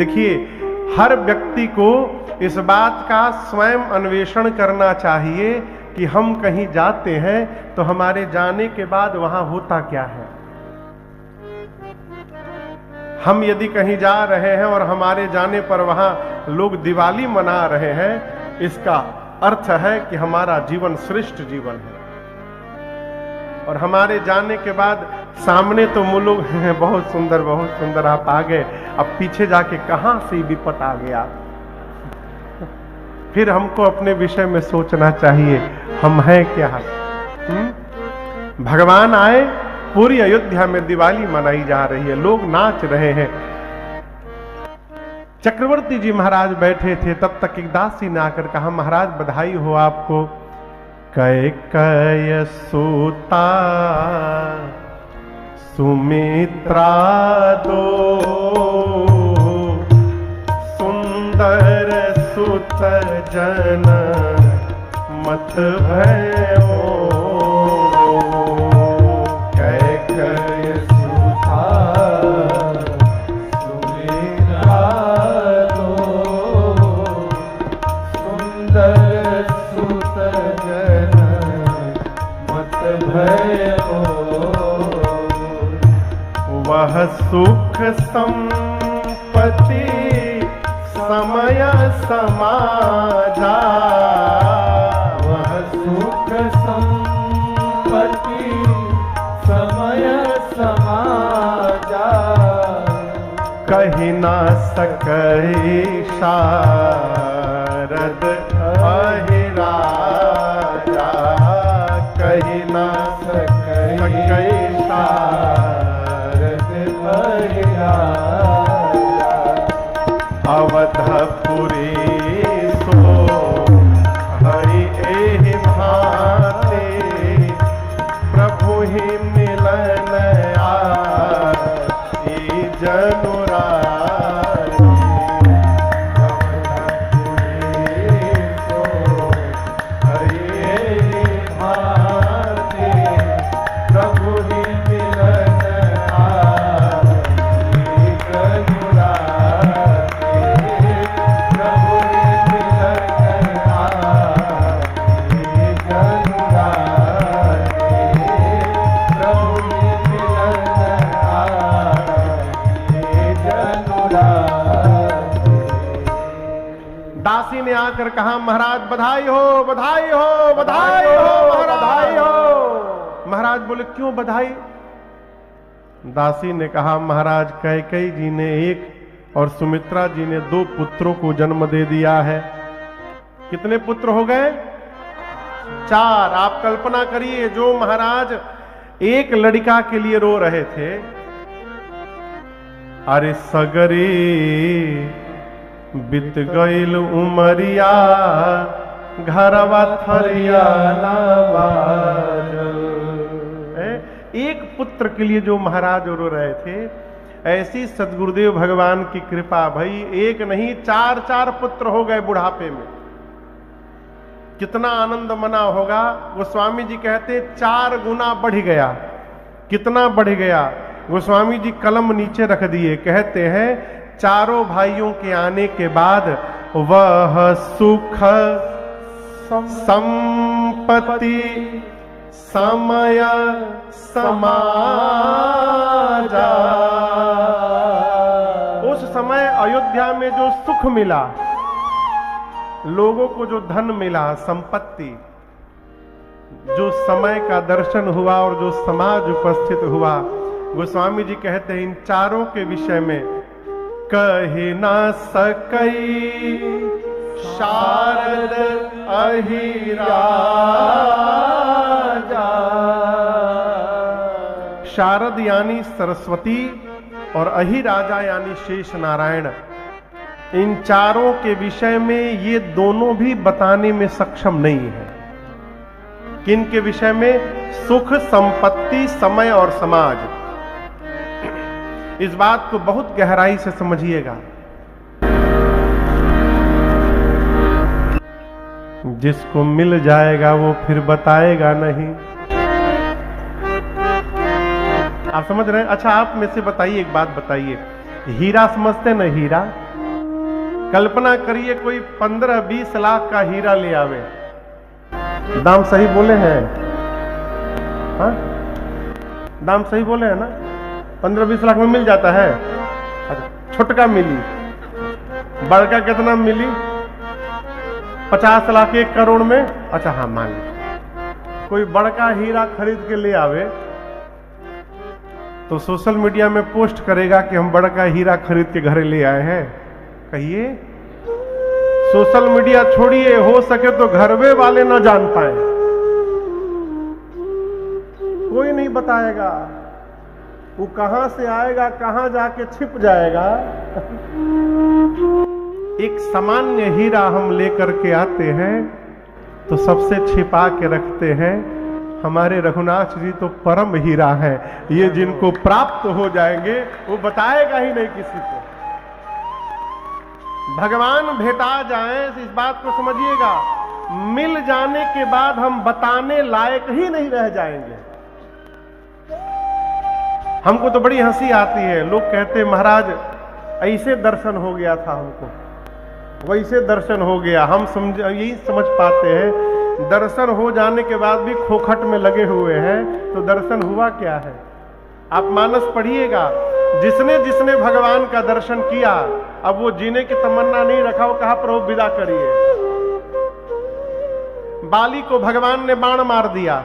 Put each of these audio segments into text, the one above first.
देखिए, हर व्यक्ति को इस बात का स्वयं अन्वेषण करना चाहिए कि हम कहीं जाते हैं तो हमारे जाने के बाद वहां होता क्या है। हम यदि कहीं जा रहे हैं और हमारे जाने पर वहां लोग दिवाली मना रहे हैं, इसका अर्थ है कि हमारा जीवन श्रेष्ठ जीवन है। और हमारे जाने के बाद सामने तो वो लोग हैं, बहुत सुंदर आप आ गए, अब पीछे जाके कहां से विपत आ गया। फिर हमको अपने विषय में सोचना चाहिए, हम हैं क्या। भगवान आए, पूरी अयोध्या में दिवाली मनाई जा रही है, लोग नाच रहे हैं। चक्रवर्ती जी महाराज बैठे थे, तब तक एक दासी ने आकर कहा, महाराज बधाई हो आपको। कैकेयी सुता सुमित्रा दो, सुंदर सुत जन मत भयो। कैकेयी सुता सुमित्रा दो, सुंदर सुत जन मत भयो। वह सुख संपत्ति समय समाजा, वह सुख संपत्ति समय समाजा। कही ना सकई शारद अहिराजा, कही ना सकई शारद अहिराजा। अवधपुरी सो हरि एहि भाते, प्रभु ही मिलन आई जनुराई। अवधपुरी सो हरि एहि भाते, प्रभु ही मिलन आई जनुराई। दासी ने आकर कहा, महाराज बधाई हो, बधाई हो, बधाई हो, बधाई हो। महाराज बोले, क्यों बधाई? दासी ने कहा, महाराज कैकेयी जी ने एक और सुमित्रा जी ने 2 पुत्रों को जन्म दे दिया है। कितने पुत्र हो गए? 4। आप कल्पना करिए, जो महाराज एक लड़का के लिए रो रहे थे, अरे सगरी बीत गईल उमरिया, घरवा थरिया नवाजल। एक पुत्र के लिए जो महाराज रो रहे थे, ऐसी सदगुरुदेव भगवान की कृपा भई, एक नहीं 4 पुत्र हो गए बुढ़ापे में। कितना आनंद मना होगा। गोस्वामी जी कहते 4 गुना बढ़ गया। कितना बढ़ गया? गोस्वामी जी कलम नीचे रख दिए, कहते हैं चारों भाइयों के आने के बाद वह सुख संपत्ति समय समाजा। उस समय अयोध्या में जो सुख मिला, लोगों को जो धन मिला, संपत्ति, जो समय का दर्शन हुआ और जो समाज उपस्थित हुआ, गोस्वामी जी कहते हैं इन चारों के विषय में कही ना सकई शारद अहिराजा। शारद यानी सरस्वती और अहिराजा यानी शेष नारायण। इन चारों के विषय में ये दोनों भी बताने में सक्षम नहीं है। किन के विषय में? सुख, संपत्ति, समय और समाज। इस बात को बहुत गहराई से समझिएगा। जिसको मिल जाएगा वो फिर बताएगा नहीं। आप समझ रहे हैं? अच्छा, आप में से बताइए, एक बात बताइए, हीरा समझते ना? हीरा कल्पना करिए कोई 15-20 लाख का हीरा ले आवे, दाम सही बोले हैं? हाँ, दाम सही बोले हैं ना? 15-20 लाख में मिल जाता है। अच्छा, छोटका मिली, बड़का कितना मिली? 50 लाख, 1 करोड़ में। अच्छा हाँ, मान ली कोई बड़का हीरा खरीद के ले आवे तो सोशल मीडिया में पोस्ट करेगा कि हम बड़का हीरा खरीद के घर ले आए हैं। कहिए, सोशल मीडिया छोड़िए, हो सके तो घरवे वाले ना जान पाए, कोई नहीं बताएगा, वो कहां से आएगा, कहां जाके छिप जाएगा। एक सामान्य हीरा हम लेकर के आते हैं तो सबसे छिपा के रखते हैं। हमारे रघुनाथ जी तो परम हीरा है, ये जिनको प्राप्त हो जाएंगे वो बताएगा ही नहीं किसी को। भगवान भेटा जाए, इस बात को समझिएगा, मिल जाने के बाद हम बताने लायक ही नहीं रह जाएंगे। हमको तो बड़ी हंसी आती है, लोग कहते महाराज ऐसे दर्शन हो गया था, हमको वैसे दर्शन हो गया। हम यही समझ पाते हैं, दर्शन हो जाने के बाद भी खोखट में लगे हुए हैं, तो दर्शन हुआ क्या है? आप मानस पढ़िएगा, जिसने जिसने भगवान का दर्शन किया, अब वो जीने की तमन्ना नहीं रखा, वो कहा प्रभु विदा करिए। बाली को भगवान ने बाण मार दिया।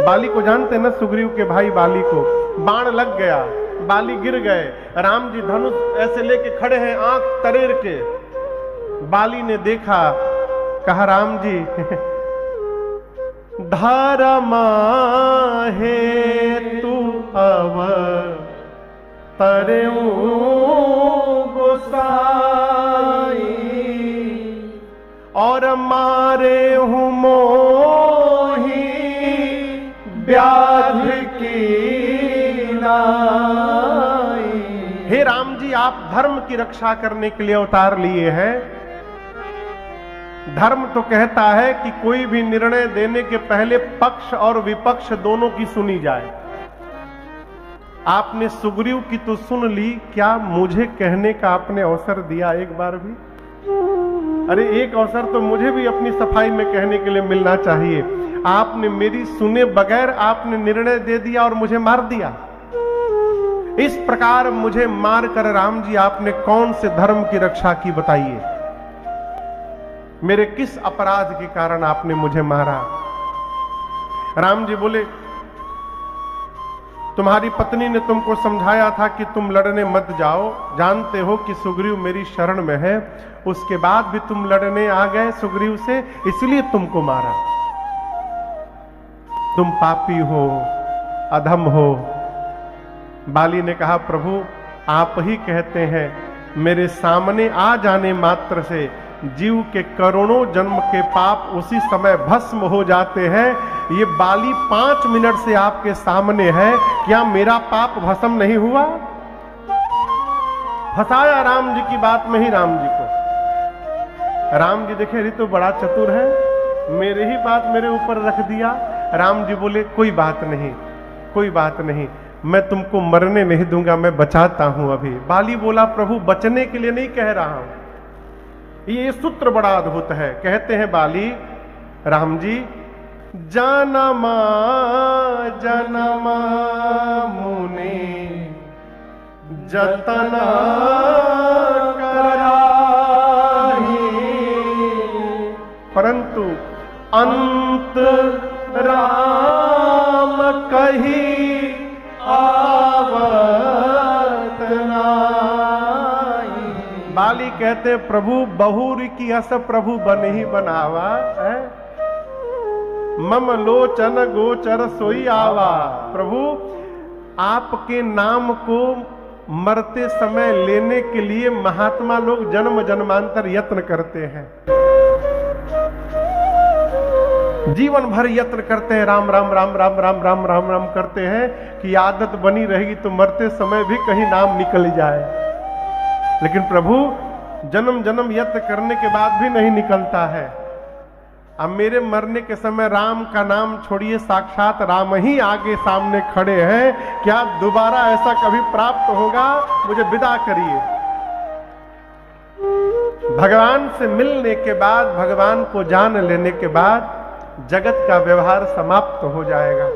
बाली को जानते ना, सुग्रीव के भाई बाली को बाण लग गया, बाली गिर गए। राम जी धनुष ऐसे लेके खड़े हैं, आंख तरेर के। बाली ने देखा, कहा राम जी धर्मा है तू अव तरेऊ गोसाई, और मारे हूं मोही व्याध की नाई। हे राम जी, आप धर्म की रक्षा करने के लिए अवतार लिए हैं। धर्म तो कहता है कि कोई भी निर्णय देने के पहले पक्ष और विपक्ष दोनों की सुनी जाए। आपने सुग्रीव की तो सुन ली, क्या मुझे कहने का आपने अवसर दिया एक बार भी? अरे एक अवसर तो मुझे भी अपनी सफाई में कहने के लिए मिलना चाहिए। आपने मेरी सुने बगैर आपने निर्णय दे दिया और मुझे मार दिया। इस प्रकार मुझे मारकर राम जी आपने कौन से धर्म की रक्षा की बताइए? मेरे किस अपराध के कारण आपने मुझे मारा? राम जी बोले, तुम्हारी पत्नी ने तुमको समझाया था कि तुम लड़ने मत जाओ, जानते हो कि सुग्रीव मेरी शरण में है, उसके बाद भी तुम लड़ने आ गए सुग्रीव से, इसलिए तुमको मारा। तुम पापी हो, अधम हो। बाली ने कहा, प्रभु आप ही कहते हैं, मेरे सामने आ जाने मात्र से जीव के करोड़ों जन्म के पाप उसी समय भस्म हो जाते हैं। ये बाली 5 मिनट से आपके सामने है, क्या मेरा पाप भस्म नहीं हुआ? फंसाया राम जी की बात में ही राम जी को। राम जी देखे, ये तो बड़ा चतुर है, मेरे ही बात मेरे ऊपर रख दिया। राम जी बोले, कोई बात नहीं, कोई बात नहीं, मैं तुमको मरने नहीं दूंगा, मैं बचाता हूं अभी। बाली बोला, प्रभु बचने के लिए नहीं कह रहा हूं। ये सूत्र बड़ा अद्भुत है। कहते हैं बाली, राम जी जनमा जनमा मुनि जतन कराही, परंतु अंत राम कही आवत नाई। बाली कहते, प्रभु बहुर की अस प्रभु बन ही बनावा है, मम लोचन गोचर सोई आवा। प्रभु आपके नाम को मरते समय लेने के लिए महात्मा लोग जन्म जन्मांतर यत्न करते हैं, जीवन भर यत्न करते हैं, राम राम राम राम राम राम राम राम करते हैं कि आदत बनी रहेगी तो मरते समय भी कहीं नाम निकल जाए। लेकिन प्रभु जन्म जन्म यत्न करने के बाद भी नहीं निकलता है। अब मेरे मरने के समय राम का नाम छोड़िए, साक्षात राम ही आगे सामने खड़े हैं, क्या दोबारा ऐसा कभी प्राप्त होगा? मुझे विदा करिए। भगवान से मिलने के बाद, भगवान को जान लेने के बाद जगत का व्यवहार समाप्त हो जाएगा।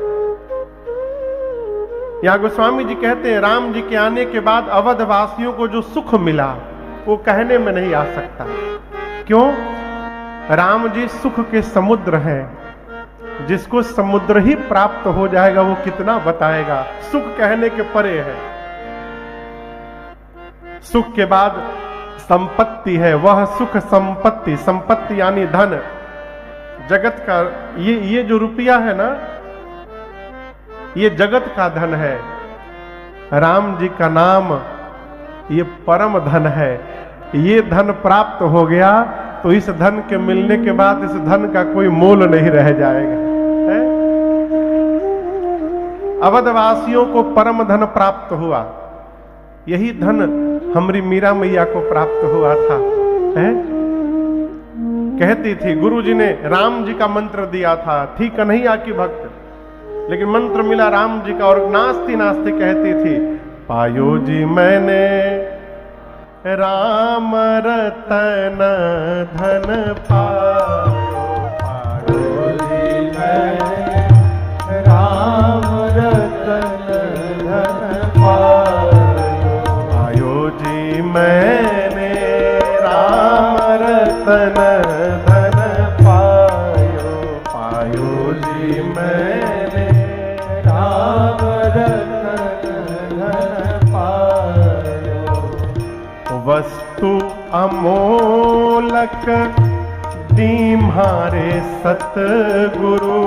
यहां गोस्वामी जी कहते हैं राम जी के आने के बाद अवधवासियों को जो सुख मिला वो कहने में नहीं आ सकता। क्यों? राम जी सुख के समुद्र हैं। जिसको समुद्र ही प्राप्त हो जाएगा वो कितना बताएगा। सुख कहने के परे है। सुख के बाद संपत्ति है, वह सुख संपत्ति। संपत्ति यानी धन। जगत का ये जो रुपया है ना, ये जगत का धन है। राम जी का नाम ये परम धन है। ये धन प्राप्त हो गया तो इस धन के मिलने के बाद इस धन का कोई मोल नहीं रह जाएगा। है? अवधवासियों को परम धन प्राप्त हुआ। यही धन हमारी मीरा मैया को प्राप्त हुआ था। है? कहती थी, गुरु जी ने राम जी का मंत्र दिया था, थी कन्हैया की भक्त, लेकिन मंत्र मिला राम जी का, और नाचती नाचती कहती थी, पायो जी मैंने राम रतन धन पायो, पायो जी मैंने राम रतन धन पायो, पायो जी मैंने राम रतन धन पायो, पायो जी मैंने राम रतन धन पायो। वस्तु अमोलक दीम्हारे सतगुरु,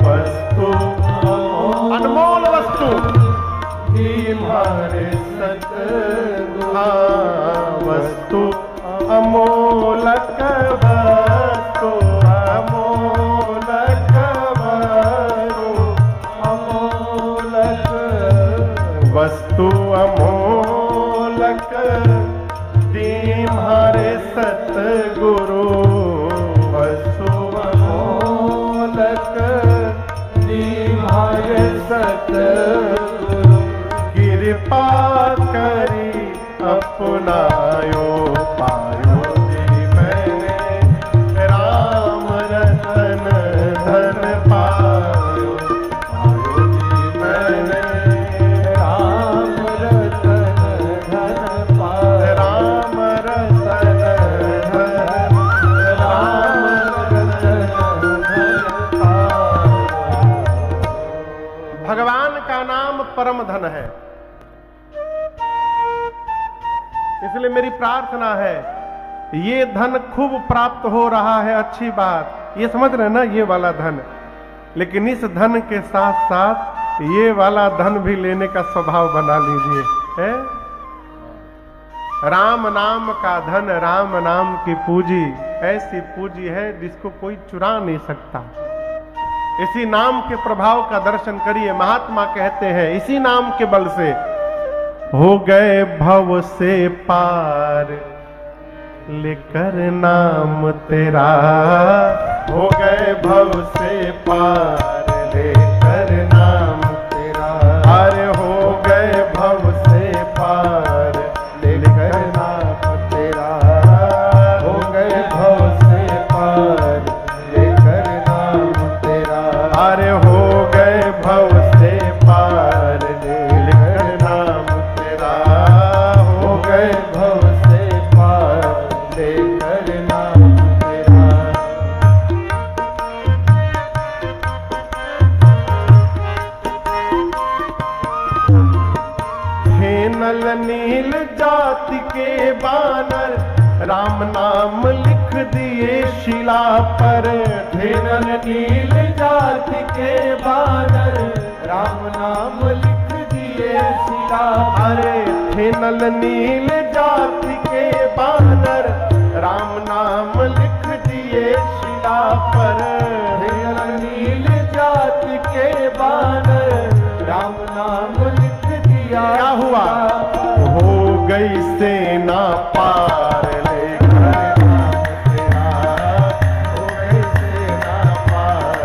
वस्तु अनमोल वस्तु दीम्हारे सतगुरु, वस्तु अमोलक वस्तु अमोलक वस्तु अमोलक वस्तु अमोलक दीम्हारे सतगुरु, वस्तु अमोलक दीम्हारे सतगुरु, कृपा करी अपनायो, पायो जी मैंने राम रतन धन पायो, पायो जी मैंने राम रतन धन पायो, राम रतन धन, राम रतन धन पायो। भगवान का नाम परम धन है। इसलिए मेरी प्रार्थना है, ये धन खूब प्राप्त हो रहा है, अच्छी बात, ये समझ रहे ना, ये वाला धन, लेकिन इस धन के साथ साथ ये वाला धन भी लेने का स्वभाव बना लीजिए। है? राम नाम का धन, राम नाम की पूंजी ऐसी पूंजी है जिसको कोई चुरा नहीं सकता। इसी नाम के प्रभाव का दर्शन करिए। महात्मा कहते हैं इसी नाम के बल से हो गए भव से पार, लेकर नाम तेरा, हो गए भव से पार, लेकर नाम तेरा, अरे हो गए भव से पार, लेकर नाम तेरा, हो गए भव से पार, लेकर नाम तेरा, अरे हो गए भव से पार, लेकर नाम तेरा, हो गए भव से पार, लेकर नाम तेरा। हे नल नील जाति के बानर, राम नाम लिख दिए शिला पर, हे नल नील जाति के बानर, राम नाम लिख दिए शिला, अरे हे नल नील जाति के बानर, राम नाम लिख दिए शिला पर, हे नल नील जाति के बानर, राम नाम लिख दिया। क्या हुआ? हो गई सेना पार, लेकर नाम तेरा, हो गई सेना पार,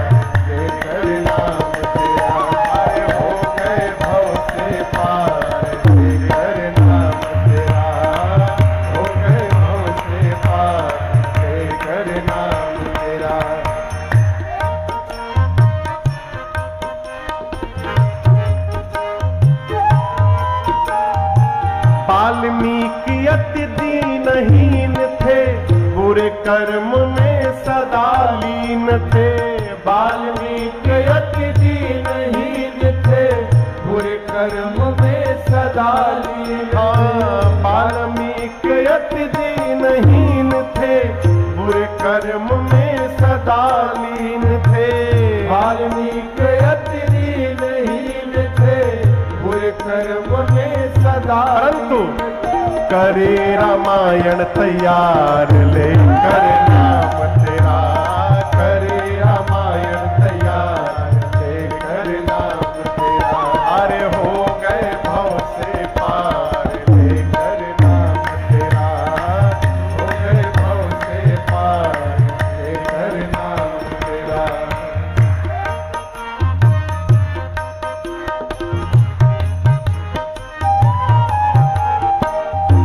लेकर नाम तेरा, अरे हो गए भव से पार, लेकर नाम तेरा, हो गए भव से कर्म में सदा लीन थे। वाल्मीकि अति दीनहीन थे, बुरे कर्म में सदा लीन थे। वाल्मीकि अति दीनहीन थे, बुरे कर्म में सदा लीन थे। वाल्मीकि अति दीनहीन थे, बुरे कर्म में सदा परंतु करे रामायण तैयार लेकर नाम तेरा। करे रामायण तैयार लेकर नाम तेरा। अरे हो गए भव से पार लेकर नाम तेरा। हो गए भव से पार लेकर नाम तेरा।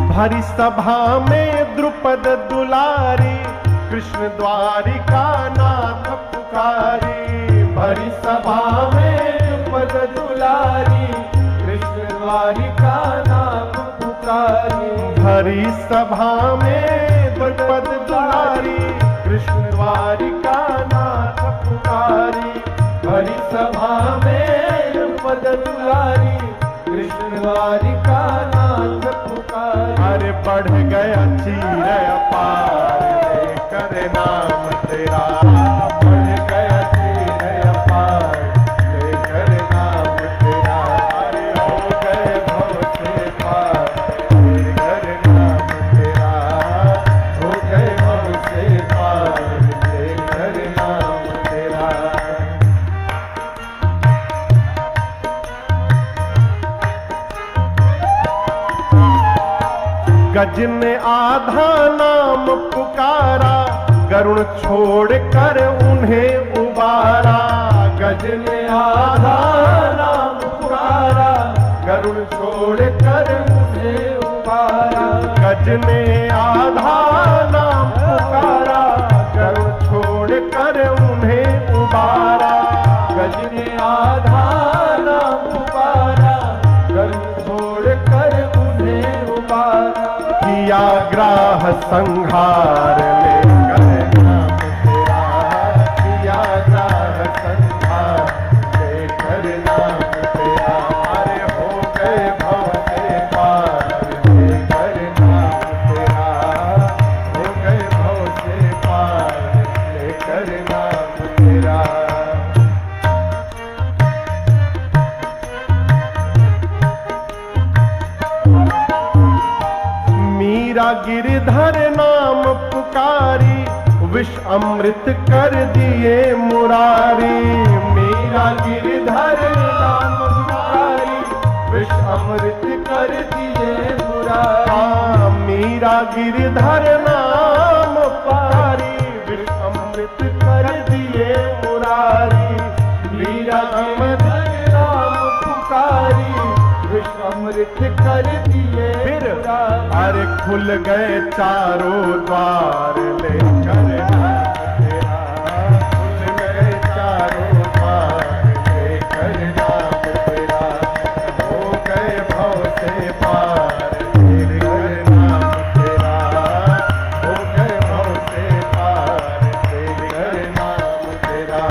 भरी सभा में द्रुपद दुलारी, कृष्ण द्वारिका नाथ पुकारी। भरी सभा में द्रुपद दुलारी, कृष्ण द्वारिका नाम पुकारी। भरी सभा में द्रुपद दुलारी, कृष्ण द्वारिका नाथ पुकारी। भरी सभा में द्रुपद दुलारी, कृष्ण द्वारिका नाथ पुकारी। अरे बढ़ गया चीर अपार लेकर नाम तेरा। बढ़ गया चीर अपार लेकर नाम तेरा। अरे हो गए भव से पार लेकर नाम तेरा। हो गए भव से पार लेकर नाम तेरा। गज ने आधा नाम पुकारा, गरुण छोड़ कर उन्हें उबारा। गज ने आधा नाम पुकारा, गरुड़ छोड़ कर मुझे उबारा। गज ने आधा नाम पुकारा, गरुण छोड़ कर उन्हें उबारा। गज ने आधा नाम पुकारा, गरुड़ छोड़ कर उन्हें उबारा। किया ग्राह संहार लेकर नाम तेरा। किया ग्राह संहार लेकर नाम तेरा। अरे हो गए भव से पार लेकर नाम तेरा। हो गए भव से पार लेकर नाम तेरा। मीरा गिरधर नाम पुकारी, विष अमृत कर दिए मुरारी। मीरा गिरधर नाम पुकारी, विष अमृत कर दिए मुरारी। मीरा गिरधर नाम पुकारी, विष अमृत कर दिए मुरारी। मीरा गिरधर नाम पुकारी, विष अमृत कर दिए मुरारी। अरे खुल गए चारों द्वार लेकर नाम तेरा। खुल गए चारों द्वार लेकर नाम तेरा। हो गए भव से पार लेकर नाम तेरा। हो गए भव से पार लेकर नाम तेरा।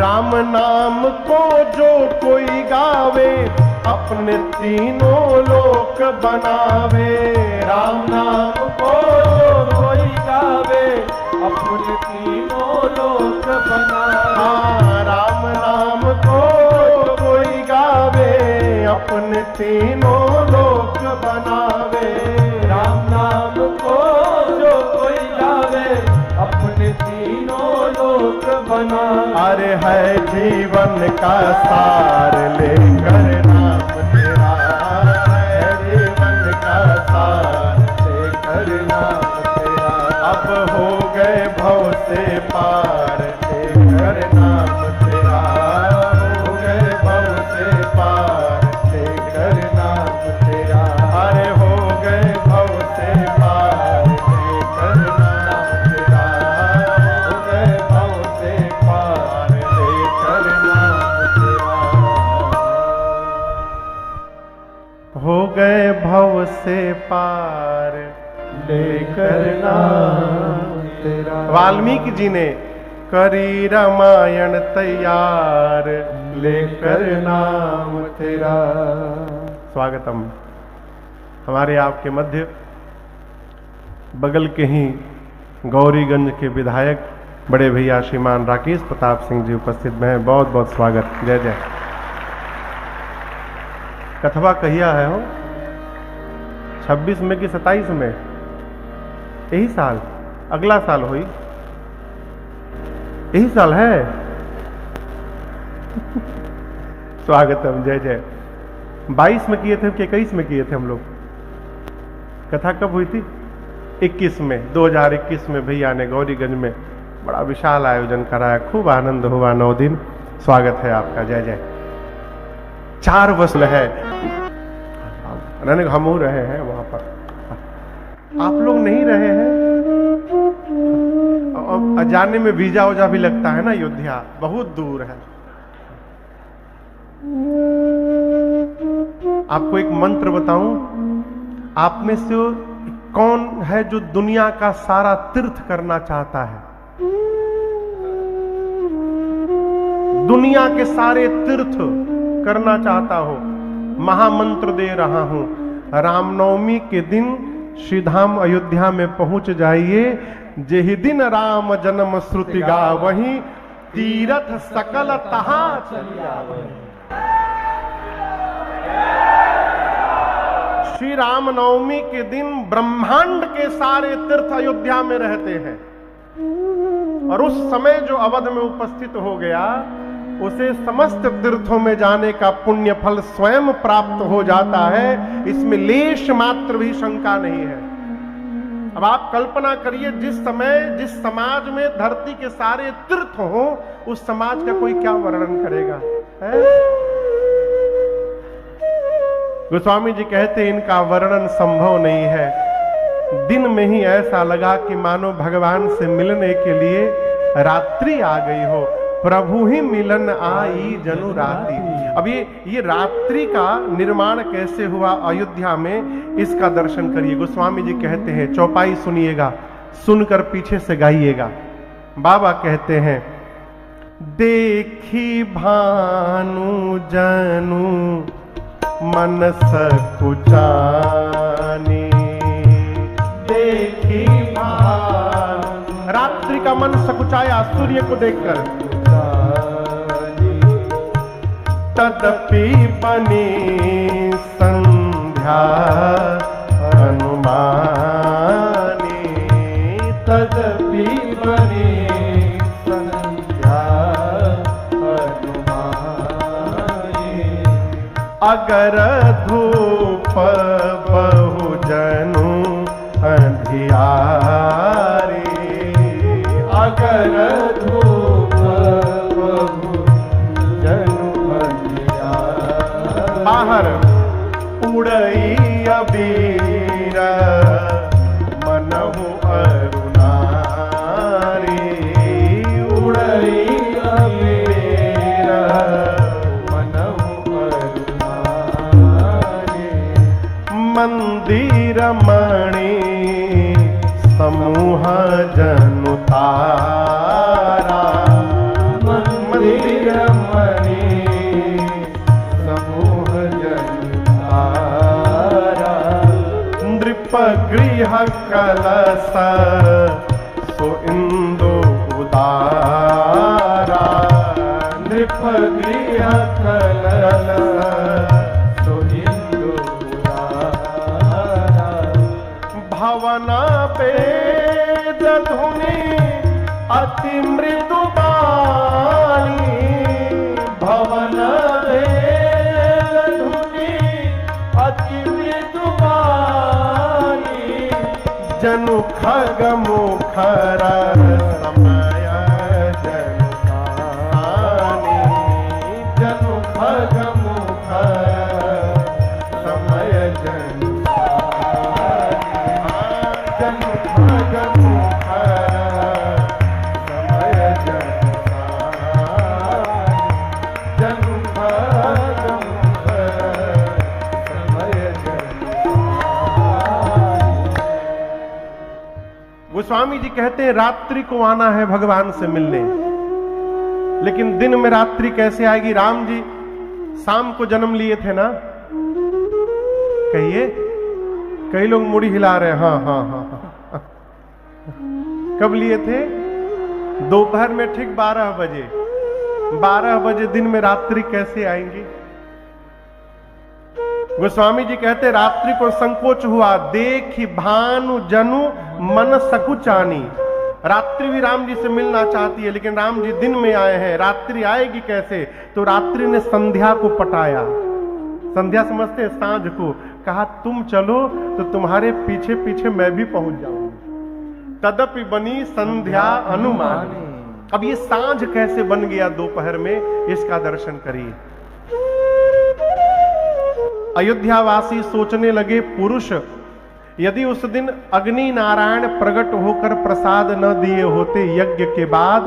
राम नाम को जो कोई गावे, अपने तीनों लोक बनावे। राम नाम को जो कोई गावे, अपने तीनों लोक बनावे। राम नाम को जो कोई गावे, अपने तीनों लोक बनावे। राम नाम को जो कोई गावे, अपने तीनों लोक बनावे। अरे है जीवन का सार लेकर नाम तेरा। है जीवन का सार लेकर नाम तेरा। अब हो गए भव से पार लेकर नाम तेरा। हो गए भव से पार लेकर नाम तेरा। अरे हो गए भव से पार लेकर नाम तेरा। हो गए भव से पार लेकर नाम तेरा। पार लेकर नाम तेरा। वाल्मीकि जी ने करी रामायण तैयार लेकर नाम तेरा। स्वागतम। हमारे आपके मध्य बगल के ही गौरीगंज के विधायक बड़े भैया श्रीमान राकेश प्रताप सिंह जी उपस्थित में हैं। बहुत बहुत स्वागत। जय जय। कथवा कहिया है हो 26 में कि 27 में? यही साल, अगला साल हुई, यही साल है। स्वागतम। जय जय। 22 में किए थे कि 21 में किए थे हम लोग? कथा कब हुई थी? 21 में, 2021 में भैया ने गौरीगंज में बड़ा विशाल आयोजन कराया, खूब आनंद हुआ 9 दिन। स्वागत है आपका। जय जय। 4 वर्ष है, हम हो रहे हैं वहां पर, आप लोग नहीं रहे हैं। और जाने में वीजा वोजा भी लगता है ना, अयोध्या बहुत दूर है। आपको एक मंत्र बताऊं, आप में से कौन है जो दुनिया का सारा तीर्थ करना चाहता है? दुनिया के सारे तीर्थ करना चाहता हो? महामंत्र दे रहा हूं। रामनवमी के दिन श्रीधाम अयोध्या में पहुंच जाइए। जेहि दिन राम जन्म श्रुति गावहीं, तीरथ सकल तहां चली आवहीं। श्री रामनवमी के दिन ब्रह्मांड के सारे तीर्थ अयोध्या में रहते हैं, और उस समय जो अवध में उपस्थित हो गया उसे समस्त तीर्थों में जाने का पुण्य फल स्वयं प्राप्त हो जाता है। इसमें लेश मात्र भी शंका नहीं है। अब आप कल्पना करिए, जिस समय जिस समाज में धरती के सारे तीर्थ हों, उस समाज का कोई क्या वर्णन करेगा है? गोस्वामी जी कहते हैं इनका वर्णन संभव नहीं है। दिन में ही ऐसा लगा कि मानो भगवान से मिलने के लिए रात्रि आ गई हो। प्रभु ही मिलन आई जनु रात्रि। अब ये रात्रि का निर्माण कैसे हुआ अयोध्या में, इसका दर्शन करिए। गोस्वामी जी कहते हैं, चौपाई सुनिएगा, सुनकर पीछे से गाइएगा। बाबा कहते हैं, देखी भानु जनु मन सकुचानी, देखी भानु। रात्रि का मन सकुचाया सूर्य को देखकर। तदपि बनी संध्या अनुमानी, तदपि बनी संध्या अनुमानी। अगर धूप बहुजनु अंधियारी, अगर धूप बाहर उड़ई अबीर मनहु अरुणारी, उड़ई अबीर मनहु अरुणारी। मंदिर मणि समूह जनु तारा, मंदिर मणि गृह कलश सो इंदु उदारा, नृप गृह कलश सो इंदु उदारा। भवन वेद धुनि अति मृदु बाणी, भवन वेद धुनि अति मृदु जनु खग मुखर समय जनु सानी, जनु खग मुखर समय जनु सानी, जनु खग मुखर समय जनु सानी, जनु खग मुखर समय जनु सानी। गोस्वामी जी कहते हैं रात्रि को आना है भगवान से मिलने, लेकिन दिन में रात्रि कैसे आएगी? राम जी शाम को जन्म लिए थे ना, कहिए। कई लोग मुड़ी हिला रहे हैं, हाँ हाँ हाँ हाँ। कब लिए थे? दोपहर में ठीक 12 बजे। 12 बजे दिन में रात्रि कैसे आएंगी? गोस्वामी जी कहते रात्रि को संकोच हुआ, देखी भानु जनु मन सकुचानी। रात्रि भी राम जी से मिलना चाहती है, लेकिन राम जी दिन में आए हैं, रात्रि आएगी कैसे? तो रात्रि ने संध्या को पटाया। संध्या समझते हैं सांझ को। कहा तुम चलो तो तुम्हारे पीछे पीछे मैं भी पहुंच जाऊंगी। तदपि बनी संध्या अनुमानी। अब ये सांझ कैसे बन गया दोपहर में, इसका दर्शन करिए। अयोध्यावासी सोचने लगे, पुरुष यदि उस दिन अग्नि नारायण प्रकट होकर प्रसाद न दिए होते यज्ञ के बाद,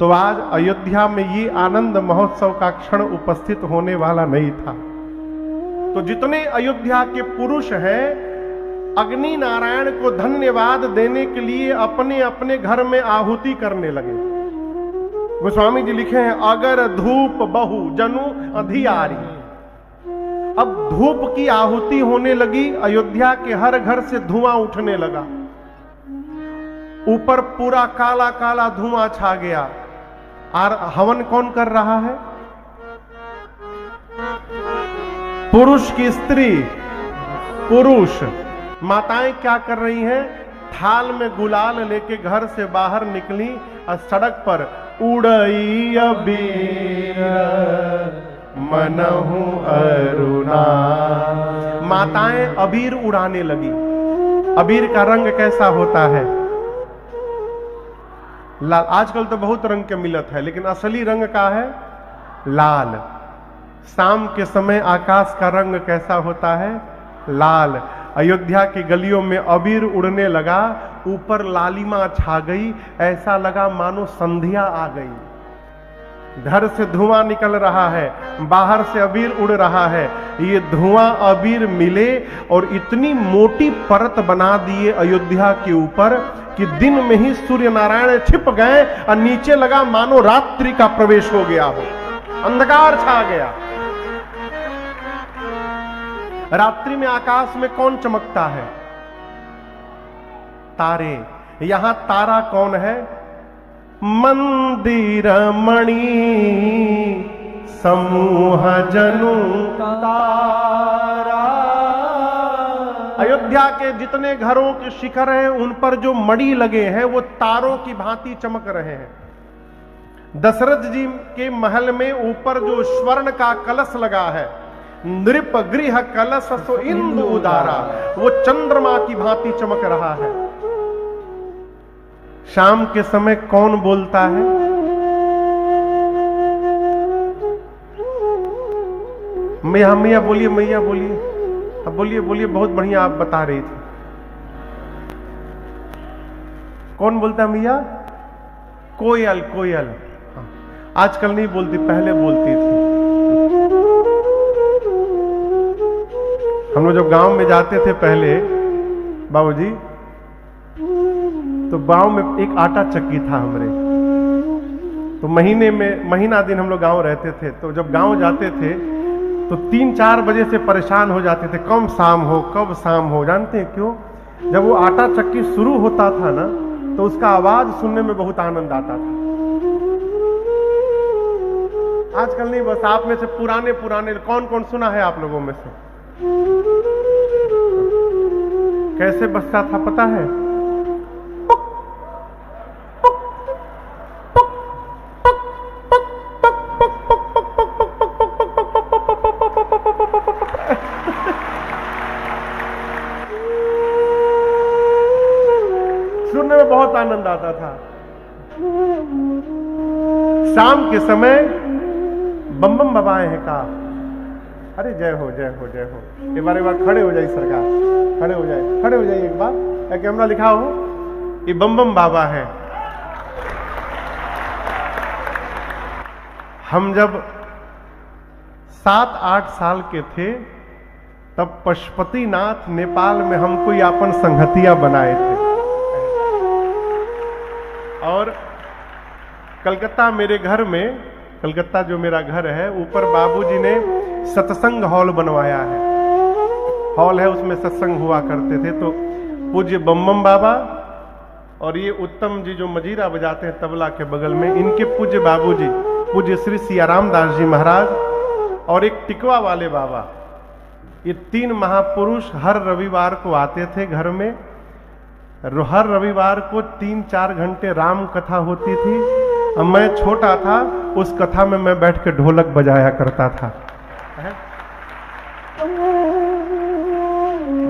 तो आज अयोध्या में ये आनंद महोत्सव का क्षण उपस्थित होने वाला नहीं था। तो जितने अयोध्या के पुरुष हैं, अग्नि नारायण को धन्यवाद देने के लिए अपने अपने घर में आहुति करने लगे। गोस्वामी जी लिखे हैं, अगर धूप बहु जनु अधियारी। अब धूप की आहुति होने लगी, अयोध्या के हर घर से धुआं उठने लगा, ऊपर पूरा काला काला धुआं छा गया। और हवन कौन कर रहा है? पुरुष की स्त्री, पुरुष। माताएं क्या कर रही हैं? थाल में गुलाल लेके घर से बाहर निकली और सड़क पर उड़ई अबीर मनहु अरुणा। माताएं अबीर उड़ाने लगी। अबीर का रंग कैसा होता है? लाल। आजकल तो बहुत रंग के मिलत है, लेकिन असली रंग का है लाल। शाम के समय आकाश का रंग कैसा होता है? लाल। अयोध्या की गलियों में अबीर उड़ने लगा, ऊपर लालिमा छा गई, ऐसा लगा मानो संध्या आ गई। घर से धुआं निकल रहा है, बाहर से अबीर उड़ रहा है। ये धुआं अबीर मिले और इतनी मोटी परत बना दिए अयोध्या के ऊपर कि दिन में ही सूर्य नारायण छिप गए और नीचे लगा मानो रात्रि का प्रवेश हो गया हो, अंधकार छा गया। रात्रि में आकाश में कौन चमकता है? तारे। यहां तारा कौन है? मंदिर मणि समूह जनु तारा। अयोध्या के जितने घरों के शिखर हैं, उन पर जो मणि लगे हैं वो तारों की भांति चमक रहे हैं। दशरथ जी के महल में ऊपर जो स्वर्ण का कलश लगा है, नृप गृह कलश सो इंदु उदारा, वो चंद्रमा की भांति चमक रहा है। शाम के समय कौन बोलता है? मैया मैया बोलिए, मैया बोलिए, अब बोलिए बोलिए, बहुत बढ़िया आप बता रही थी। कौन बोलता है मैया? कोयल। कोयल आजकल नहीं बोलती, पहले बोलती थी। हम लोग जब गांव में जाते थे पहले बाबूजी, तो गांव में एक आटा चक्की था हमारे। तो महीने में महीना दिन हम लोग गांव रहते थे। तो जब गांव जाते थे तो 3-4 बजे से परेशान हो जाते थे, कब शाम हो कब शाम हो। जानते हैं क्यों? जब वो आटा चक्की शुरू होता था ना, तो उसका आवाज सुनने में बहुत आनंद आता था। आजकल नहीं, बस आप में से पुराने पुराने कौन कौन सुना है आप लोगों में से? कैसे बजता था पता है? सुनने में बहुत आनंद आता था। शाम के समय बम बम बबाए हैं का, अरे जय हो जय हो जय हो। एक बार खड़े हो जाइए सरकार, खड़े हो जाए, खड़े हो जाइए एक बार। कैमरा लिखा हो, ये बम बम बाबा है। हम जब 7-8 साल के थे, तब पशुपतिनाथ नेपाल में हम कोई अपन संगतिया बनाए थे। और कलकत्ता मेरे घर में, कलकत्ता जो मेरा घर है, ऊपर बाबूजी ने सत्संग हॉल बनवाया है। हॉल है, उसमें सत्संग हुआ करते थे। तो पूज्य बम बाबा और ये उत्तम जी जो मजीरा बजाते हैं तबला के बगल में, इनके पूज्य बाबूजी पूज्य श्री सियाराम दास जी महाराज और एक टिकवा वाले बाबा, ये 3 महापुरुष हर रविवार को आते थे घर में। हर रविवार को 3-4 घंटे राम कथा होती थी। अब मैं छोटा था, उस कथा में मैं बैठ के ढोलक बजाया करता था।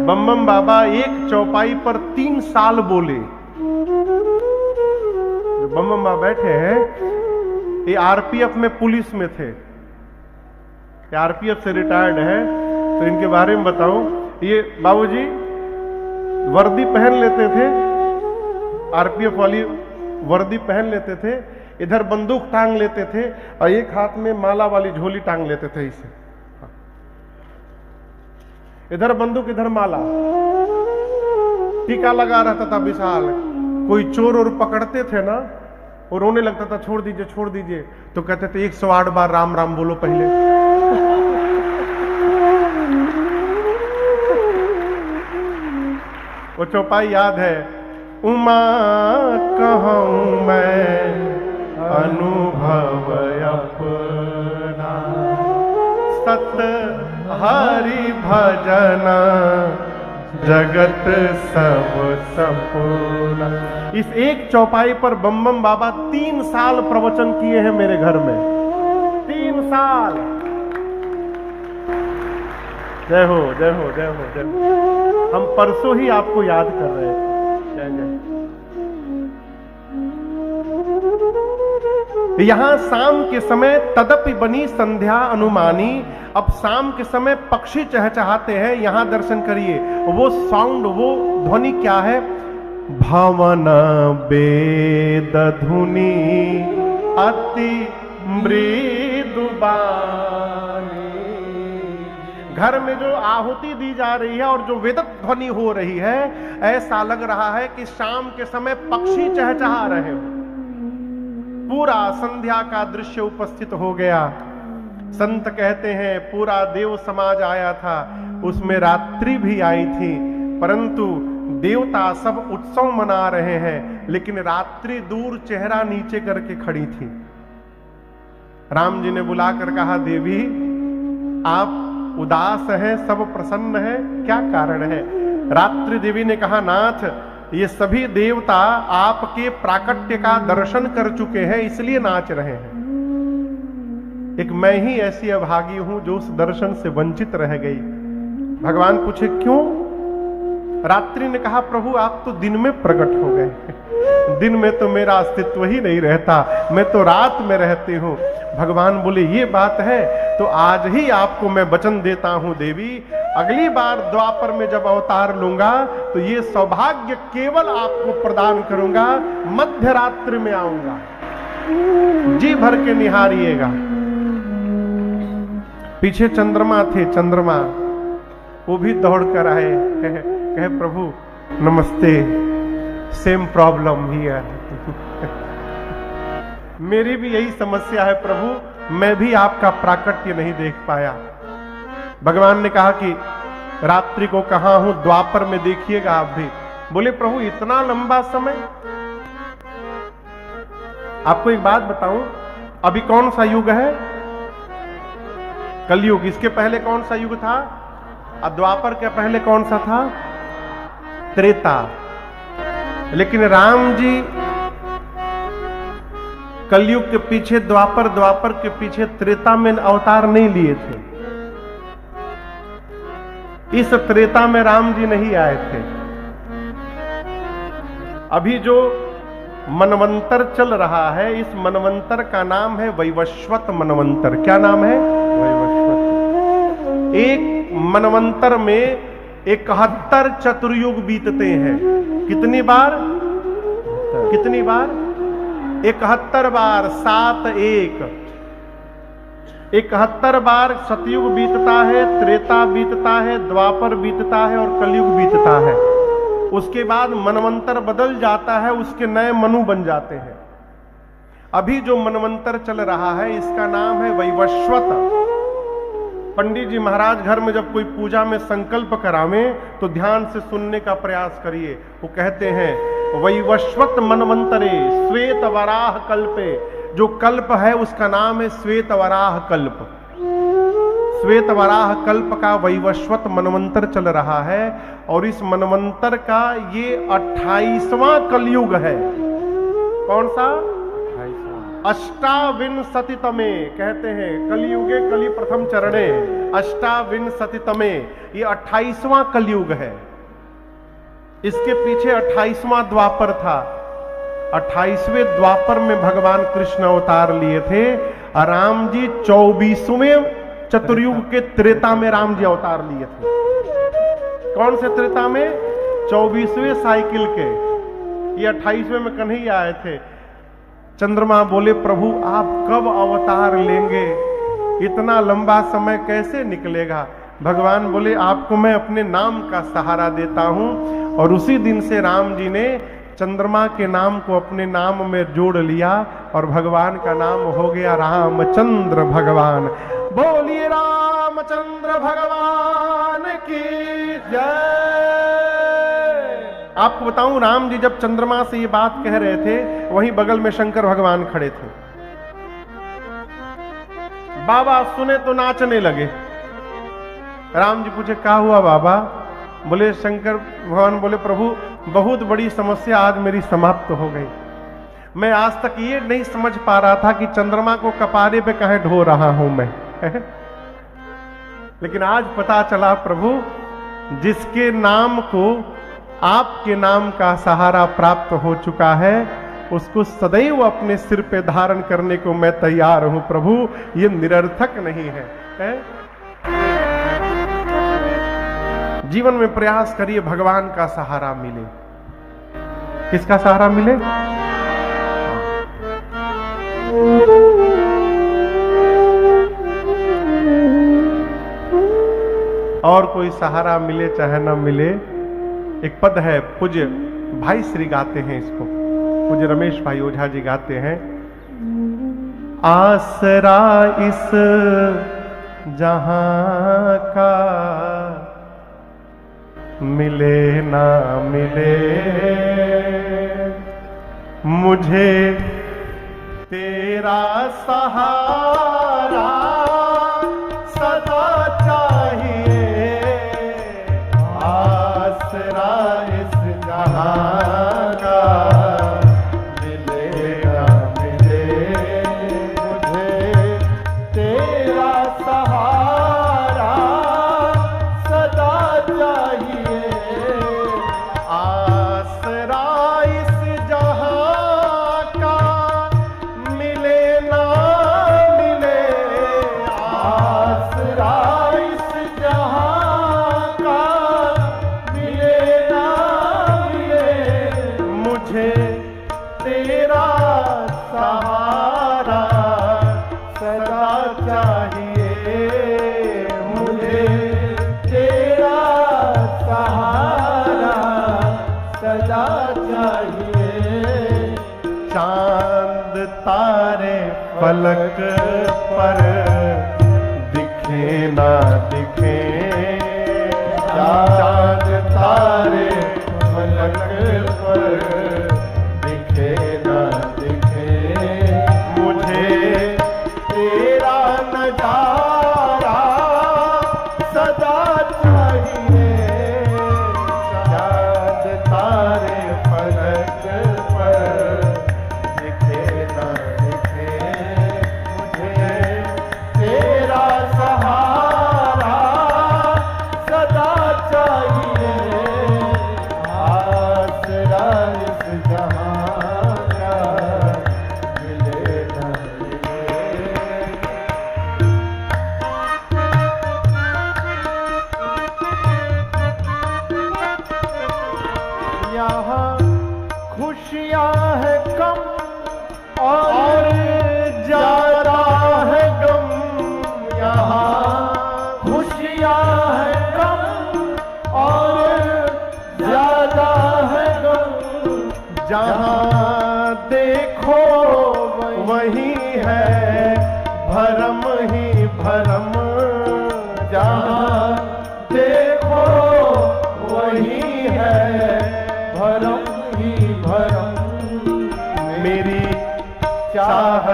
बम बाबा एक चौपाई पर 3 साल बोले। जो बम बाबा बैठे हैं, ये आरपीएफ में पुलिस में थे, ये आरपीएफ से रिटायर्ड है। तो इनके बारे में बताऊं, ये बाबूजी वर्दी पहन लेते थे, आरपीएफ वाली वर्दी पहन लेते थे, इधर बंदूक टांग लेते थे और एक हाथ में माला वाली झोली टांग लेते थे। इसे इधर बंदूक इधर माला, टीका लगा रहता था विशाल। कोई चोर और पकड़ते थे ना, और रोने लगता था, छोड़ दीजिए छोड़ दीजिए, तो कहते थे 108 बार राम राम बोलो पहले। वो चौपाई याद है, उमा कहूं मैं अनुभव अपना, सत हरि भजना जगत सब सपूना। इस एक चौपाई पर बम बाबा 3 साल प्रवचन किए हैं मेरे घर में, 3 साल। जय हो जय हो जय हो जय हो। हम परसों ही आपको याद कर रहे थे। जय जय। यहां शाम के समय तदपि बनी संध्या अनुमानी। अब शाम के समय पक्षी चहचहाते हैं, यहां दर्शन करिए। वो साउंड, वो ध्वनि क्या है? भवन वेद धुनि अति मृदु बानी। घर में जो आहुति दी जा रही है और जो वेदक ध्वनि हो रही है, ऐसा लग रहा है कि शाम के समय पक्षी चहचहा रहे हो। पूरा संध्या का दृश्य उपस्थित हो गया। संत कहते हैं पूरा देव समाज आया था, उसमें रात्रि भी आई थी, परंतु देवता सब उत्सव मना रहे हैं, लेकिन रात्रि दूर चेहरा नीचे करके खड़ी थी। राम जी ने बुलाकर कहा, देवी आप उदास हैं, सब प्रसन्न है, क्या कारण है? रात्रि देवी ने कहा, नाथ ये सभी देवता आपके प्राकट्य का दर्शन कर चुके हैं, इसलिए नाच रहे हैं। एक मैं ही ऐसी अभागी हूं जो उस दर्शन से वंचित रह गई। भगवान पूछे क्यों? रात्रि ने कहा, प्रभु आप तो दिन में प्रकट हो गए, दिन में तो मेरा अस्तित्व ही नहीं रहता, मैं तो रात में रहती हूं। भगवान बोले ये बात है तो आज ही आपको मैं वचन देता हूं देवी, अगली बार द्वापर में जब अवतार लूंगा तो ये सौभाग्य केवल आपको प्रदान करूंगा, मध्य रात्रि में आऊंगा, जी भर के निहारिएगा। पीछे चंद्रमा थे, चंद्रमा वो भी दौड़ कर आए, कहे प्रभु नमस्ते, सेम प्रॉब्लम हियर। मेरी भी यही समस्या है प्रभु, मैं भी आपका प्राकट्य नहीं देख पाया। भगवान ने कहा कि रात्रि को कहां हूं, द्वापर में देखिएगा आप भी। बोले प्रभु इतना लंबा समय? आपको एक बात बताऊं, अभी कौन सा युग है? कलयुग। इसके पहले कौन सा युग था? और द्वापर के पहले कौन सा था? त्रेता। लेकिन राम जी कलयुग के पीछे द्वापर, द्वापर के पीछे त्रेता में अवतार नहीं लिए थे। इस त्रेता में राम जी नहीं आए थे। अभी जो मनवंतर चल रहा है, इस मनवंतर का नाम है वैवस्वत मनवंतर। क्या नाम है? वैवस्वत। एक मनवंतर में 71 चतुर्युग बीतते हैं। कितनी बार? कितनी बार? 71 बार। 7 1 71 बार सतयुग बीतता है, त्रेता बीतता है, द्वापर बीतता है और कलयुग बीतता है। उसके बाद मनवंतर बदल जाता है, उसके नए मनु बन जाते हैं। अभी जो मनवंतर चल रहा है इसका नाम है वैवस्वत। पंडित जी महाराज घर में जब कोई पूजा में संकल्प करावें तो ध्यान से सुनने का प्रयास करिए। वो कहते हैं वैवस्वत मनवंतरे श्वेत वराह कल्पे। जो कल्प है उसका नाम है श्वेत वराह कल्प। श्वेत वराह कल्प का वैवस्वत मनवंतर चल रहा है और इस मनवंतर का ये 28वां कलयुग है। कौन सा? 28तमे कहते हैं, कलयुगे कलि प्रथम चरणे 28तमे, ये 28वां कलयुग है। इसके पीछे 28वां द्वापर था। 28वें द्वापर में भगवान कृष्ण अवतार लिए थे। राम जी 24वें चतुर्युग के त्रेता में राम जी अवतार लिए थे। कौन से त्रेता में? 24वें साइकिल के। ये 28वें में कन्हैया आए थे। चंद्रमा बोले प्रभु आप कब अवतार लेंगे, इतना लंबा समय कैसे निकलेगा? भगवान बोले आपको मैं अपने नाम का सहारा देता हूं। और उसी दिन से राम जी ने चंद्रमा के नाम को अपने नाम में जोड़ लिया और भगवान का नाम हो गया रामचंद्र भगवान। बोलिए रामचंद्र भगवान की जय। आपको बताऊं, राम जी जब चंद्रमा से ये बात कह रहे थे, वहीं बगल में शंकर भगवान खड़े थे। बाबा सुने तो नाचने लगे। राम जी पूछे क्या हुआ बाबा? बोले शंकर भगवान बोले प्रभु बहुत बड़ी समस्या आज मेरी समाप्त हो गई। मैं आज तक ये नहीं समझ पा रहा था कि चंद्रमा को कपारे पे कहां ढो रहा हूं मैं लेकिन आज पता चला प्रभु, जिसके नाम को आपके नाम का सहारा प्राप्त हो चुका है उसको सदैव अपने सिर पे धारण करने को मैं तैयार हूं प्रभु। ये निरर्थक नहीं है? जीवन में प्रयास करिए भगवान का सहारा मिले। किसका सहारा मिले? और कोई सहारा मिले चाहे ना मिले। एक पद है, पूज्य भाई श्री गाते हैं इसको, पूज्य रमेश भाई ओझा जी गाते हैं। आसरा इस जहां का मिले ना मिले, मुझे तेरा सहारा सदा चाहिए। आसरा इस जहां का मिले ना मिले, मुझे तेरा सहारा सदा चाहिए। आसरा इस जहां का मिले ना मिले, आसरा इस जहां का मिले ना मिले, मुझे तेरा सहारा सदा चाहिए। मुझे तेरा सहारा सदा चाहिए। चांद तारे फलक पर दिखे ना दिखे, चांद तारे फलक पर दिखे ना दिखे, मुझे तेरा नजारा सदा चाहिए। चांद तारे फलक पर दिखे ना दिखे, मुझे तेरा सहारा सदा चाहिए। आसरा इस जहां का मिले ना मिले।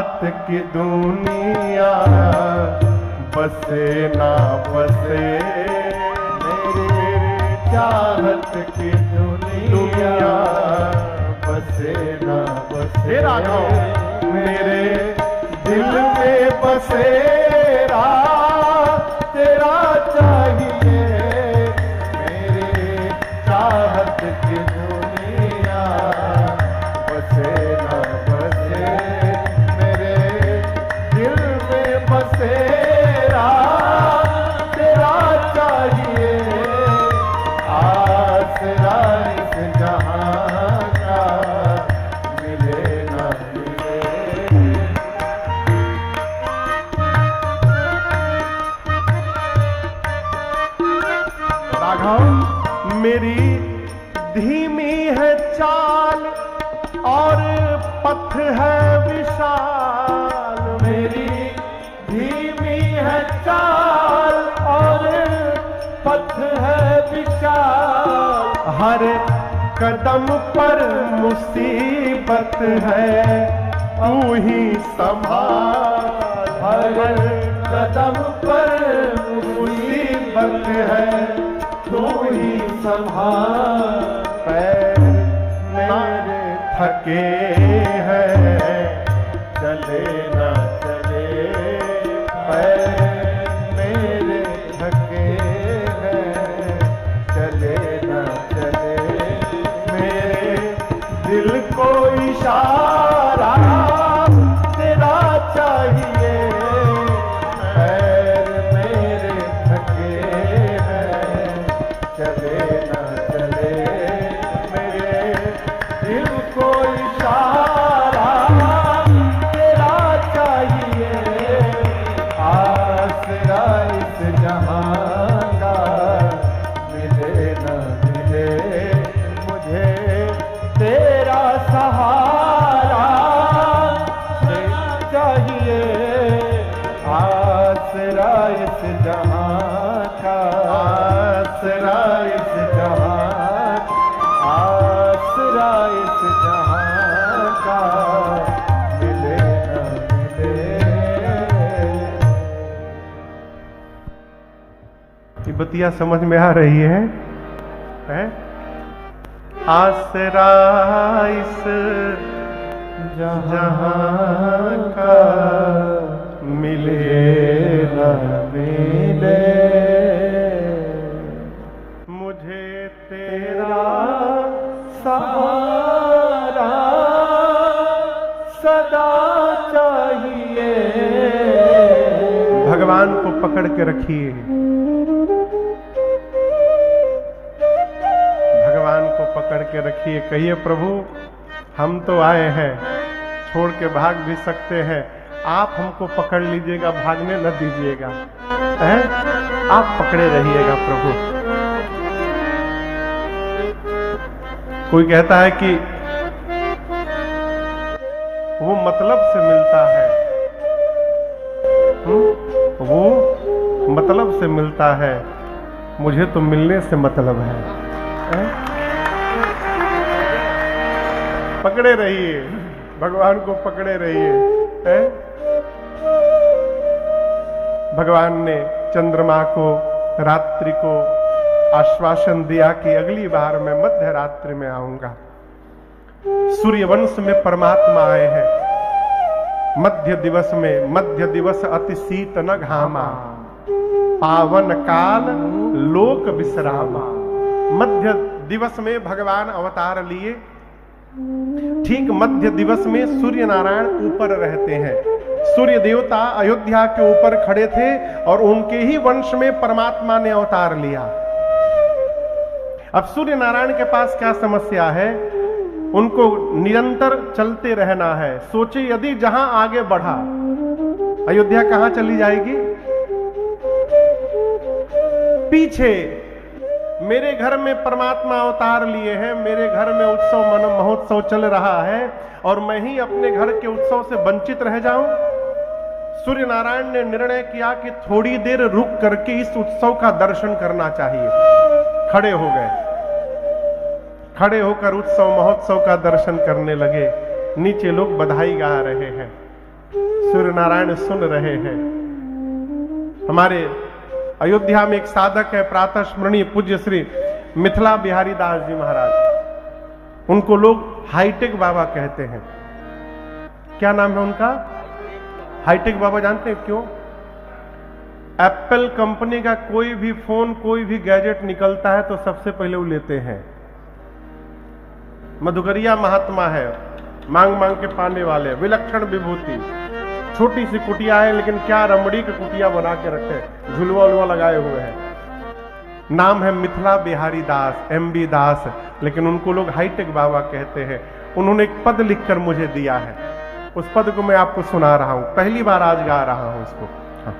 चाहत की दुनिया बसे ना बसे मेरे चाहत की दुनिया बसे ना बसे हे राघव मेरे दिल में बसेरा तेरा चाहिए मेरे चाहत की दुनिया बसे ना बसे मेरे दिल में बसेरा तेरा चाहिए आसरा इस जहां का मिले ना मिले राघव मेरी धीमी है चाल और पथ है विशाल मेरी धीमी है चाल और पथ है विशाल हर कदम पर मुसीबत है तू ही संभाल हर कदम पर मुसीबत है तू ही संभाल पैर मेरे थके हैं चले ना चले पैर मेरे थके हैं चले ना चले मेरे दिल को इशारा तेरा चाहिए पैर मेरे थके हैं चले ना चले मेरे दिल को इशारा तेरा चाहिए आसरा इस जहां का मिले ना मिले मुझे तेरा सहारा चाहिए आसरा इस जहां का आसरा इस जहां आसरा इस जहां का मिले ना मिले ये बतिया समझ में आ रही है? आसरा इस जहां का मिले न मिले मुझे तेरा तेरा सहारा सदा चाहिए भगवान को पकड़ के रखिए, भगवान को पकड़ के रखिए। कहिए प्रभु हम तो आए हैं, छोड़ के भाग भी सकते हैं, आप हमको पकड़ लीजिएगा, भागने न दीजिएगा, हैं? आप पकड़े रहिएगा प्रभु। कोई कहता है कि वो मतलब से मिलता है, वो मतलब से मिलता है, मुझे तो मिलने से मतलब है, हैं? पकड़े रहिए, भगवान को पकड़े रहिए, हैं? भगवान ने चंद्रमा को, रात्रि को आश्वासन दिया कि अगली बार मैं मध्य रात्रि में आऊंगा। सूर्यवंश में परमात्मा आए हैं। मध्य दिवस में, मध्य दिवस अति शीत न घामा, पावन काल लोक विश्रामा। मध्य दिवस में भगवान अवतार लिए। ठीक मध्य दिवस में सूर्य नारायण ऊपर रहते हैं। सूर्य देवता अयोध्या के ऊपर खड़े थे और उनके ही वंश में परमात्मा ने अवतार लिया। अब सूर्य नारायण के पास क्या समस्या है? उनको निरंतर चलते रहना है। सोचे यदि जहां आगे बढ़ा, अयोध्या कहां चली जाएगी? पीछे मेरे घर में परमात्मा अवतार लिए हैं, मेरे घर में उत्सव महोत्सव चल रहा है और मैं ही अपने घर के उत्सव से वंचित रह जाऊं। सूर्य नारायण ने निर्णय किया कि थोड़ी देर रुक करके इस उत्सव का दर्शन करना चाहिए। खड़े हो गए, खड़े होकर उत्सव महोत्सव का दर्शन करने लगे। नीचे लोग बधाई गा रहे हैं, सूर्य नारायण सुन रहे हैं। हमारे अयोध्या में एक साधक है, प्रातः स्मरणीय पूज्य श्री मिथिला बिहारी दास जी महाराज। उनको लोग हाईटेक बाबा कहते हैं। क्या नाम है उनका? हाईटेक बाबा। जानते हैं क्यों? एप्पल कंपनी का कोई भी फोन, कोई भी गैजेट निकलता है तो सबसे पहले वो लेते हैं। मधुकरिया महात्मा है, मांग मांग के पाने वाले, विलक्षण विभूति। छोटी सी कुटिया है लेकिन क्या रमड़ी की कुटिया बना के रखे, झुलवा उलवा लगाए हुए हैं। नाम है मिथिला बिहारी दास, एमबी दास, लेकिन उनको लोग हाईटेक बाबा कहते हैं। उन्होंने एक पद लिखकर मुझे दिया है, उस पद को मैं आपको सुना रहा हूं। पहली बार आज गा रहा हूं इसको। हाँ।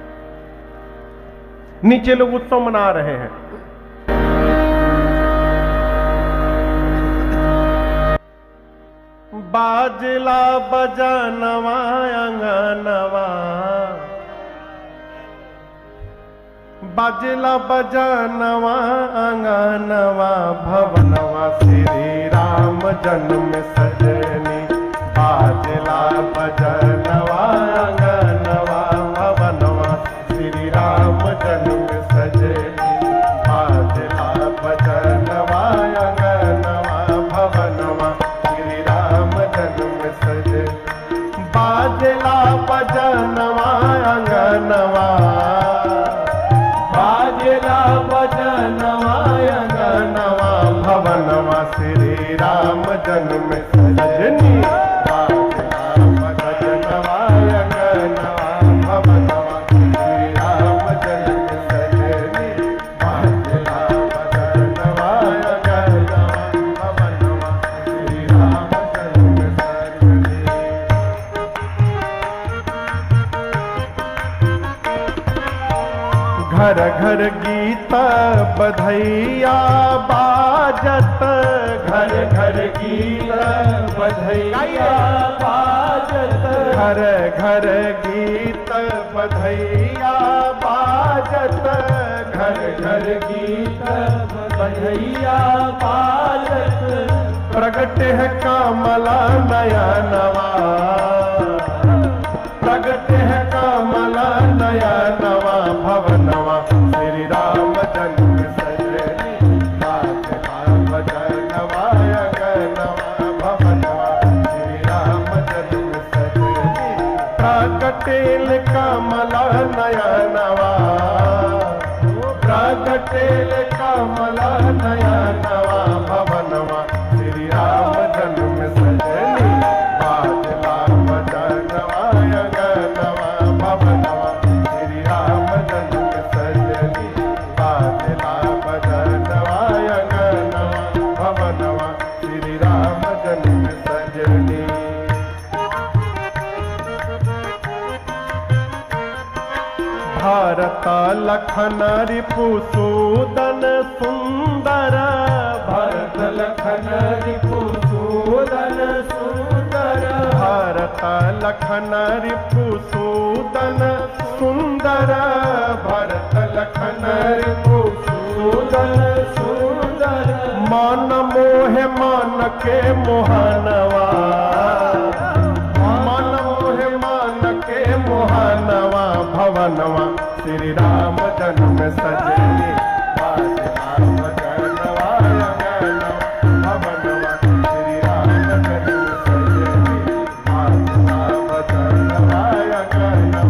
नीचे लोग उत्सव मना रहे हैं। बाजला बजानवा अंगनवा, बाजला बजानवा अंगनवा, भवनवा श्री राम जन्म सजनी। बाजला बजानवा अंगनवा, भवनवा श्री राम जन्म सजनी। बाजला बजानवा अंगनवा, भवनवा श्री राम जन्म सजनी। बाजला बजानवा अंगनवा, बाजला बजनवा अंगनवा, भवनवा श्री राम जन्म सजनी। बाजला बजानवा अंगनवा, भवनवा श्री राम जन्म सजनी। बाजला बजानवा अंगनवा, भवनवा श्री राम जन्म सजनी। घर घर गीत बधैया बाजत, घर घर गीत बधैया बाजत, घर घर गीत बधैया बाजत, घर घर गीत बधैया बाजत। प्रगट है कामला नयनवा, प्रगट है कामला नयनवा, भवनवा श्री राम जन्म सजनी। बाजला बजानवा अंगनवा, भवनवा श्री राम जन्म सजनी। प्रगटेल कामला नयनवा, प्रगटेल कामला नयनवा, भवनवा श्री राम जन्म सजनी। बाजला बजानवा अंगनवा, भवनवा श्री राम जन्म सजनी। बाजला बजानवा अंगनवा, भवनवा श्री राम जन्म सजनी। भारत लखन रिपुसूदन सुंदर, भरत लखन रिपुसूदन सुंदर। भारत लखन रिपुसूदन सुंदर, भरत लखन रिपुसूदन सुंदर। मन मोहे मन के मोहनवा, मन मोहे मन के मोहनवा, भवनवा श्री राम जन्म सजनी। बाजला बजानवा अंगनवा, भवनवा श्री राम जन्म सजनी। बाजला बजानवा अंगनवा,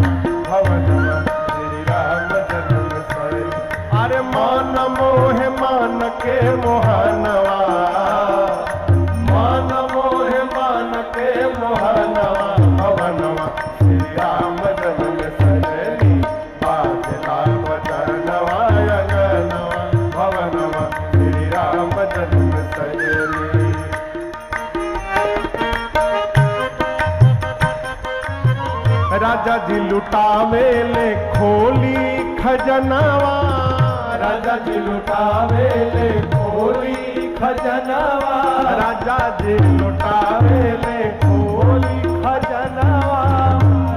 भवनवा श्री राम जन्म सजनी। अरे मन मोहे मन के मोहनवा, मन मोहे मन के मोहनवा, भवनवा श्री राम जन्म सजनी। बाजला बजानवा अंगनवा, भवनवा श्री राम जन्म सजनी। राजा जी लुटावे ले खोली खजनवा, राजा जी लुटावे ले खोली खजनवा। राजा जी लुटावे ले खोली खजनवा,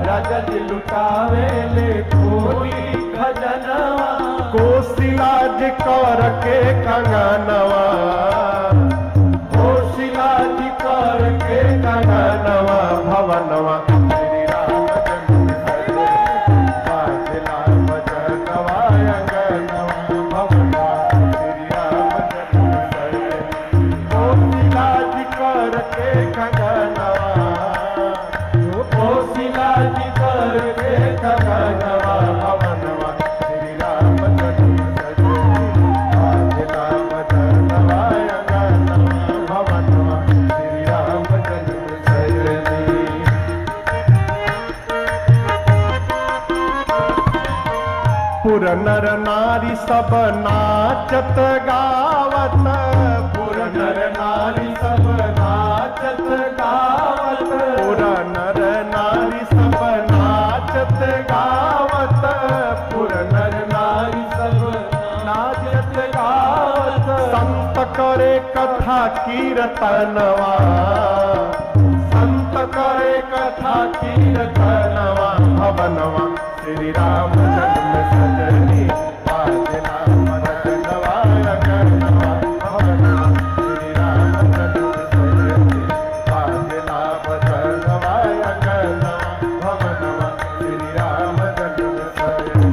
राजा जी लुटावे ले खोली खजनवा। कोशिला जी कर के कंगनवा, कोशिला जी कर के कंगनवा, भवनवा श्री राम पुर नर नारी सब नाचत गावत, पुर नर नारी सब नाचत गावत, पुर नर नारी सब नाचत गावत, पुर नर नारी सब नाचत गावत, संत करे कथा कीर्तनवा, संत करे कथा कीर्तनवा, भवनवा श्री राम जन्म सजनी, आज नाम रतनवा अगनवा, भवनवा श्री राम जन्म सजनी, आज नाम रतनवा अगनवा, भवनवा श्री राम जन्म सजनी।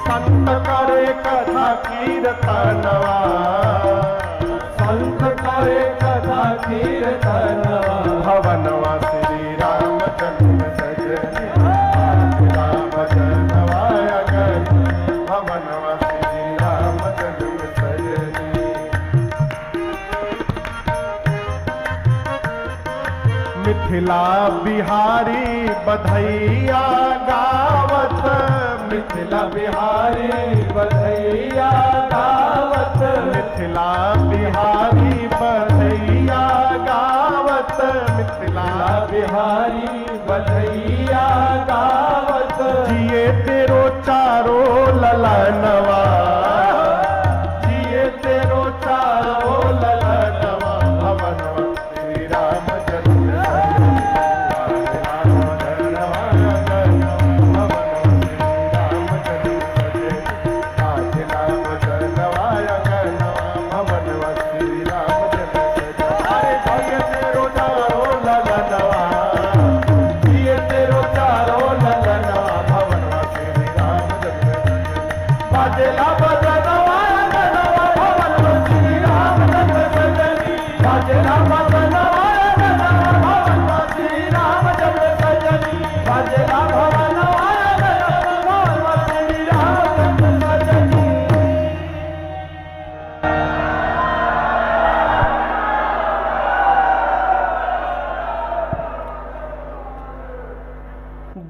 संत करे कथा कीर्तनवा, संत करे कथा कीर्तनवा, भवनवा श्री राम जन्म सजनी, आज नाम रतनवा अगनवा, भवनवा श्री राम जन्म सजनी। मिथिला बिहारी बधैया गावत, मिथिला बिहारी बधैया गावत, मिथिला बिहारी बधैया गावत, मिथिला बिहारी बधैया गावत, जिए तेरो चारो ललनवा, जिए तेरो चारो ललनवा, भवनवा श्री राम जन्म सजनी, आज नाम रतनवा अगनवा, भवनवा श्री राम जन्म सजनी, आज नाम रतनवा अगनवा, भवनवा श्री राम जन्म सजनी। अरे जिए तेरो चारो ललनवा, जिए तेरो चारो ललनवा, भवनवा श्री राम जन्म सजनी। बाजेला बजनवा अगनवा, भवनवा श्री राम जन्म सजनी, बाजेला बजनवा अगनवा, भवनवा श्री राम जन्म सजनी, बाजेला भवनवा अगनवा, भवनवा श्री राम जन्म सजनी।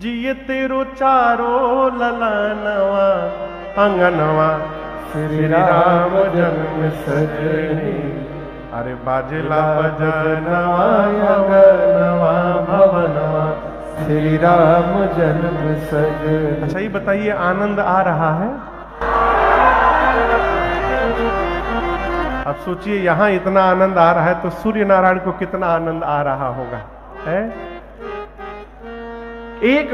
जिए तेरो चारो ललनवा, अंगनवा श्री राम जन्म सजनी। अरे बाजेला बजनवा अंगनवा, भवनवा श्री राम जन्म सजनी। अच्छा ये बताइए, आनंद आ रहा है? अब सोचिए, यहाँ इतना आनंद आ रहा है तो सूर्य नारायण को कितना आनंद आ रहा होगा, है? एक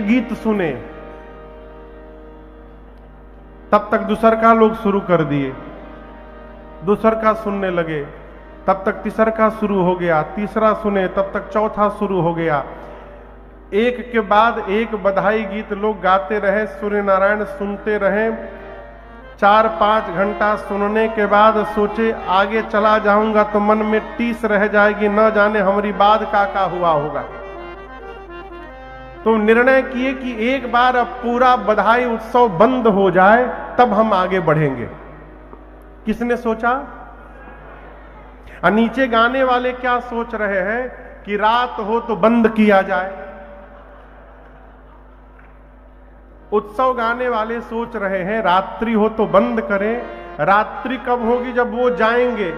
गीत सुने तब तक दूसर का लोग शुरू कर दिए, दूसर का सुनने लगे तब तक तीसर का शुरू हो गया, तीसरा सुने तब तक चौथा शुरू हो गया। एक के बाद एक बधाई गीत लोग गाते रहे, सूर्य नारायण सुनते रहे। 4-5 घंटा सुनने के बाद सोचे आगे चला जाऊंगा तो मन में टीस रह जाएगी, न जाने हमारी बाद का हुआ होगा। तो निर्णय किए कि एक बार अब पूरा बधाई उत्सव बंद हो जाए तब हम आगे बढ़ेंगे। किसने सोचा? और नीचे गाने वाले क्या सोच रहे हैं कि रात हो तो बंद किया जाए। उत्सव गाने वाले सोच रहे हैं रात्रि हो तो बंद करें। रात्रि कब होगी? जब वो जाएंगे।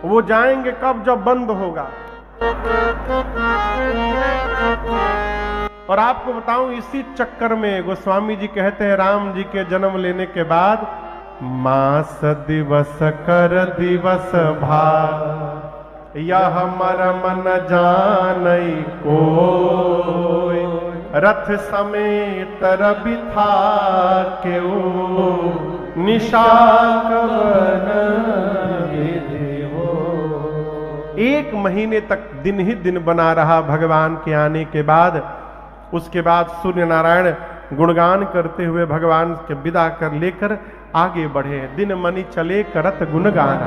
वो जाएंगे कब? जब बंद होगा। और आपको बताऊं, इसी चक्कर में गोस्वामी जी कहते हैं राम जी के जन्म लेने के बाद मास दिवस कर दिवस भाग, यह मरम न जानई कोई, रथ समेत रवि था केऊ, निशाक वन विधि हो। 1 महीने तक दिन ही दिन बना रहा भगवान के आने के बाद। उसके बाद सूर्य नारायण गुणगान करते हुए भगवान के विदा कर लेकर आगे बढ़े। दिन मनि चले करत गुणगान।